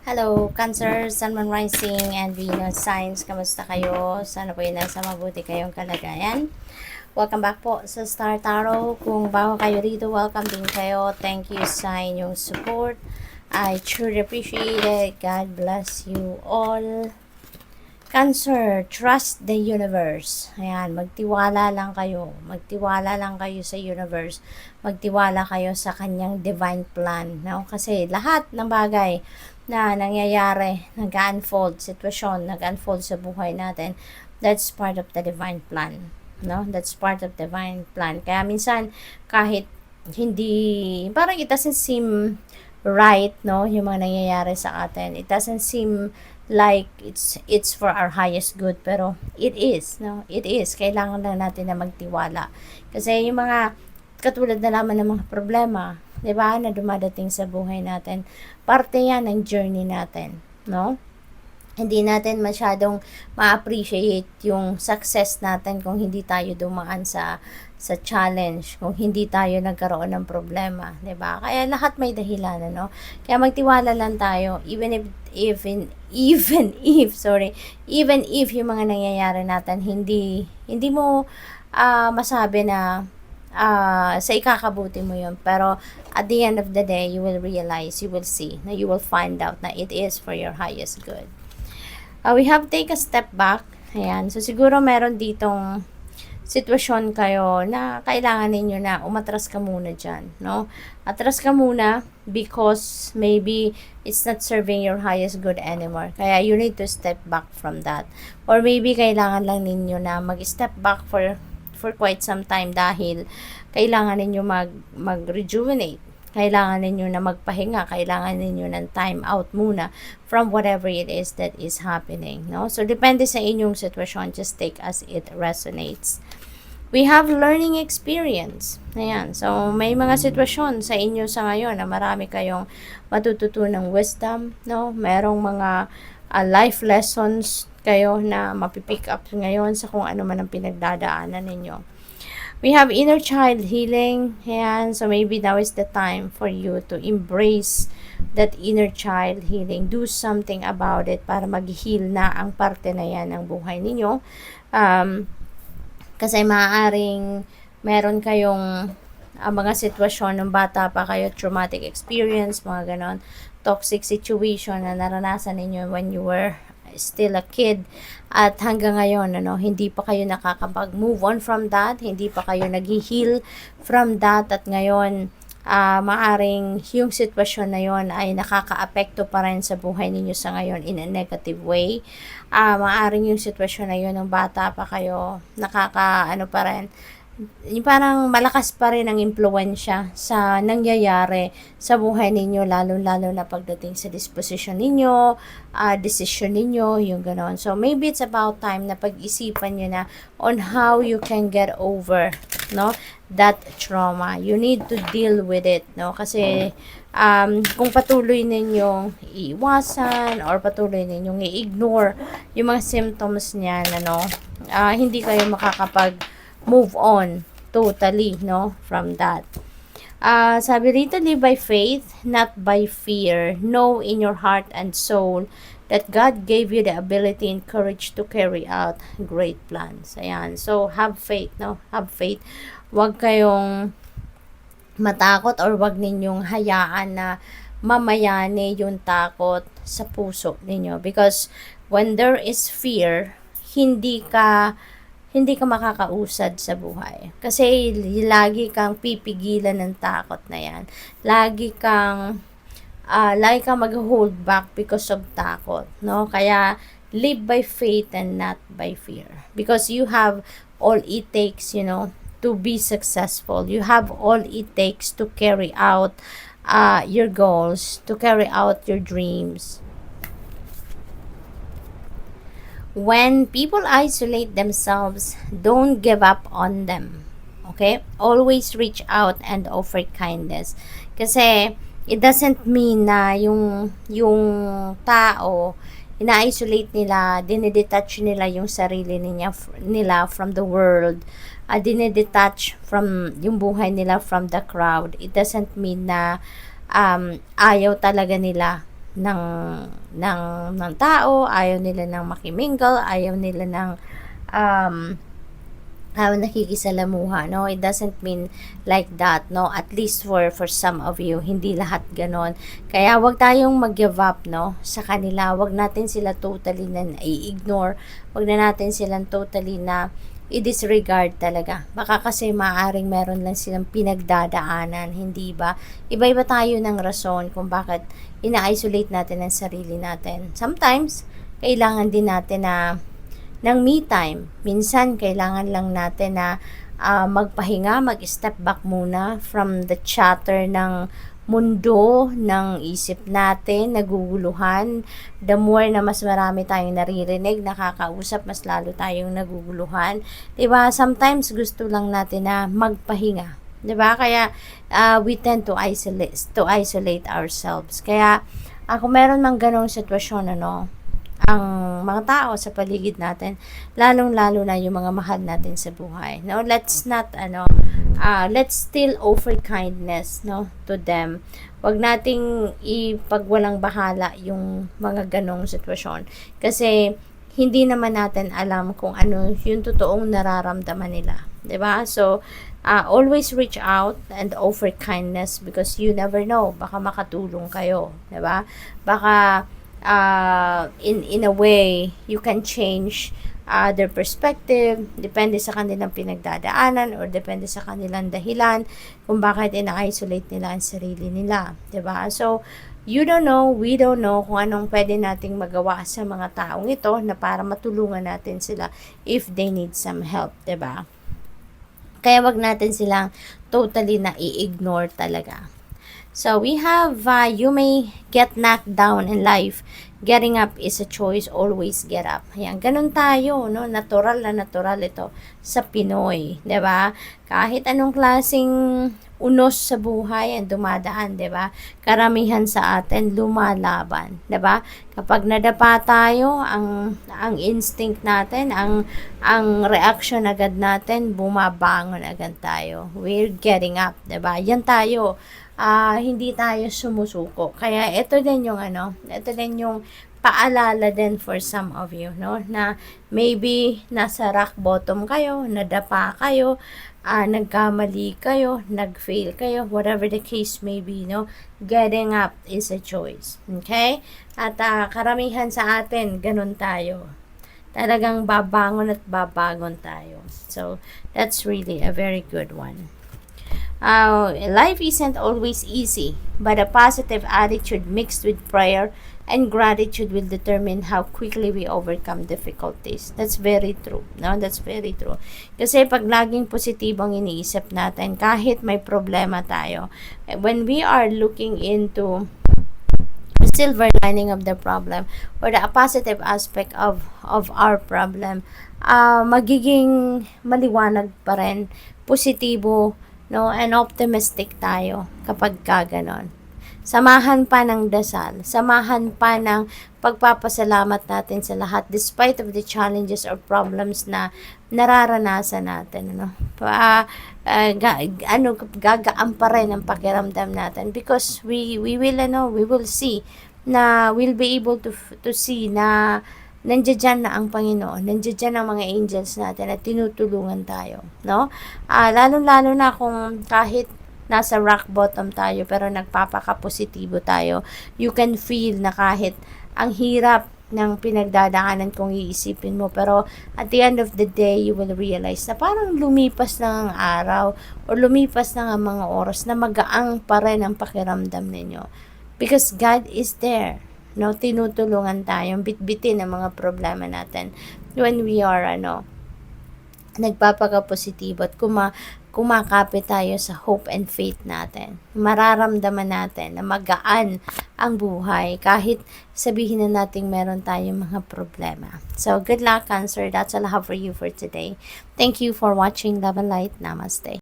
Hello, Cancer, Sun, Moon, Rising, and Venus signs. Kamusta kayo? Sana po yun nasa mabuti kayong kalagayan. Welcome back po sa Star Tarot. Kung bago kayo rito, welcome din kayo. Thank you sa inyong support. I truly appreciate it. God bless you all. Cancer, trust the universe. Ayan, magtiwala lang kayo. Magtiwala lang kayo sa universe. Magtiwala kayo sa kanyang divine plan. No? Kasi lahat ng bagay na nangyayari, nag-unfold, sitwasyon, nag-unfold sa buhay natin, that's part of the divine plan. No? That's part of the divine plan. Kaya minsan, kahit hindi, parang it doesn't seem right, no? Yung mga nangyayari sa atin. It doesn't seem like it's for our highest good, pero it is, no? It is. Kailangan lang natin na magtiwala. Kasi yung mga katulad na naman ng mga problema, 'di ba, na dumadating sa buhay natin, parte 'yan ng journey natin, no? Hindi natin masyadong ma-appreciate yung success natin kung hindi tayo dumaan sa challenge, kung hindi tayo nagkaroon ng problema, 'di ba? Kaya lahat may dahilan, ano? Kaya magtiwala lang tayo even if yung mga nangyayari natin hindi mo masabi na sa ikakabuti mo yun, pero at the end of the day, you will realize, you will see, na you will find out na it is for your highest good. We have take a step back. Ayan. So, siguro meron ditong sitwasyon kayo na kailangan ninyo na umatras ka muna dyan, no? Atras ka muna because maybe it's not serving your highest good anymore. Kaya you need to step back from that. Or maybe kailangan lang ninyo na mag-step back for quite some time dahil kailangan ninyo mag-rejuvenate. Kailangan ninyo na magpahinga, kailangan ninyo ng time out muna from whatever it is that is happening, no? So, depende sa inyong sitwasyon, just take as it resonates. We have learning experience. Ayan. So, may mga sitwasyon sa inyo sa ngayon na marami kayong matututunang wisdom, no? Merong mga life lessons kayo na mapipick up ngayon sa kung ano man ang pinagdadaanan ninyo. We have inner child healing. Ayan. So, maybe now is the time for you to embrace that inner child healing. Do something about it para mag-heal na ang parte na yan ng buhay ninyo. Kasi maaaring meron kayong mga sitwasyon ng bata pa kayo, traumatic experience, mga ganon, toxic situation na naranasan ninyo when you were still a kid, at hanggang ngayon hindi pa kayo nakakapag-move on from that, hindi pa kayo nag-heal from that, at ngayon maaring yung sitwasyon na yon ay nakaka-apekto pa rin sa buhay ninyo sa ngayon in a negative way. Maaring yung sitwasyon na yon ng bata pa kayo, pa rin, yung parang malakas pa rin ang impluwensya sa nangyayari sa buhay ninyo, lalo-lalo na pagdating sa disposition ninyo, decision ninyo, yung ganon. So, maybe it's about time na pag-isipan nyo na on how you can get over, no, that trauma. You need to deal with it, no, kasi kung patuloy ninyong iiwasan or patuloy ninyong i-ignore yung mga symptoms niyan, hindi kayo move on totally, no, from that. Sabi rito, live by faith, not by fear. Know in your heart and soul that God gave you the ability and courage to carry out great plans. Ayan. So, have faith, no? Have faith. Huwag kayong matakot or huwag ninyong hayaan na mamayani yung takot sa puso ninyo. Because when there is fear, hindi ka makakausad sa buhay. Kasi lagi kang pipigilan ng takot na yan. Lagi kang mag-hold back because of takot, no? Kaya live by faith and not by fear. Because you have all it takes, to be successful. You have all it takes to carry out your goals, to carry out your dreams. When people isolate themselves, don't give up on them. Okay? Always reach out and offer kindness. Kasi it doesn't mean na yung tao ina-isolate nila, dinedetach nila yung sarili nila from the world, dinedetach from yung buhay nila from the crowd. It doesn't mean na ayaw talaga nila ng, ng tao, ayaw nila ng makimingle, ayaw nila ng nakikisalamuha, no? It doesn't mean like that, no? At least for some of you, hindi lahat ganon. Kaya wag tayong mag-give up, no? Sa kanila, wag natin sila totally na i-ignore, wag na natin silang totally na i-disregard talaga. Baka kasi maaring meron lang silang pinagdadaanan, hindi ba? Iba-iba tayo ng rason kung bakit ina-isolate natin ang sarili natin. Sometimes, kailangan din natin na ng me time. Minsan, kailangan lang natin na magpahinga, mag-step back muna from the chatter ng mundo, ng isip natin, naguguluhan. The more na mas marami tayong naririnig, nakakausap, mas lalo tayong naguguluhan. Diba? Sometimes, gusto lang natin na magpahinga. Diba? Kaya, we tend to isolate ourselves. Kaya, kung meron mang ganong sitwasyon, ang mga tao sa paligid natin, lalong-lalo na yung mga mahal natin sa buhay. No, let's not let's still offer kindness, no, to them. Wag nating ipagwalang bahala yung mga ganong sitwasyon kasi hindi naman natin alam kung ano yung totoong nararamdaman nila, 'di ba? So always reach out and offer kindness because you never know, baka makatulong kayo, 'di ba? Baka in a way you can change their perspective, depende sa kanilang pinagdadaanan or depende sa kanilang dahilan kung bakit ina-isolate nila ang sarili nila, 'di ba? So you don't know, we don't know kung anong pwede nating magawa sa mga taong ito na para matulungan natin sila if they need some help, 'di ba? Kaya wag natin silang totally na i-ignore talaga. So we have, you may get knocked down in life. Getting up is a choice. Always get up. Ayan, ganun tayo, no? Natural na natural ito sa Pinoy, 'di ba? Kahit anong klaseng unos sa buhay ang dumadaan, 'di ba? Karamihan sa atin lumalaban, 'di ba? Kapag nadapa tayo, ang instinct natin, ang reaction agad natin, bumabangon agad tayo. We're getting up, 'di ba? Yan tayo. Hindi tayo sumusuko. Kaya ito din yung ito din yung paalala din for some of you, no? Na maybe nasa rock bottom kayo, nadapa kayo, nagkamali kayo, nag-fail kayo, whatever the case may be, no? Getting up is a choice. Okay? At karamihan sa atin, ganun tayo. Talagang babangon at babangon tayo. So, that's really a very good one. Life isn't always easy, but a positive attitude mixed with prayer and gratitude will determine how quickly we overcome difficulties. That's very true. No, that's very true. Kasi pag laging positibong iniisip natin, kahit may problema tayo, when we are looking into the silver lining of the problem or the positive aspect of our problem, magiging maliwanag pa rin, positibo, no, and optimistic tayo kapag ganon. Samahan pa ng dasal, samahan pa ng pagpapasalamat natin sa lahat despite of the challenges or problems na nararanasan natin, gagaan pa rin ang pakiramdam natin because we will see na we'll be able to see na nandiyan na ang Panginoon, nandiyan ang mga angels natin at tinutulungan tayo, no? Lalo-lalo na kung kahit nasa rock bottom tayo pero nagpapaka-positibo tayo, you can feel na kahit ang hirap ng pinagdadaanan kung iisipin mo, pero at the end of the day, you will realize na parang lumipas na ang araw or lumipas na ang mga oras na magaang pa rin ang pakiramdam ninyo. Because God is there. No, tinutulungan tayong bitbitin ang mga problema natin when we are nagpapaka-positibo at kumakapit tayo sa hope and faith natin. Mararamdaman natin na magaan ang buhay kahit sabihin na nating meron tayong mga problema. So, good luck, Cancer. That's all I have for you for today. Thank you for watching Love and Light. Namaste.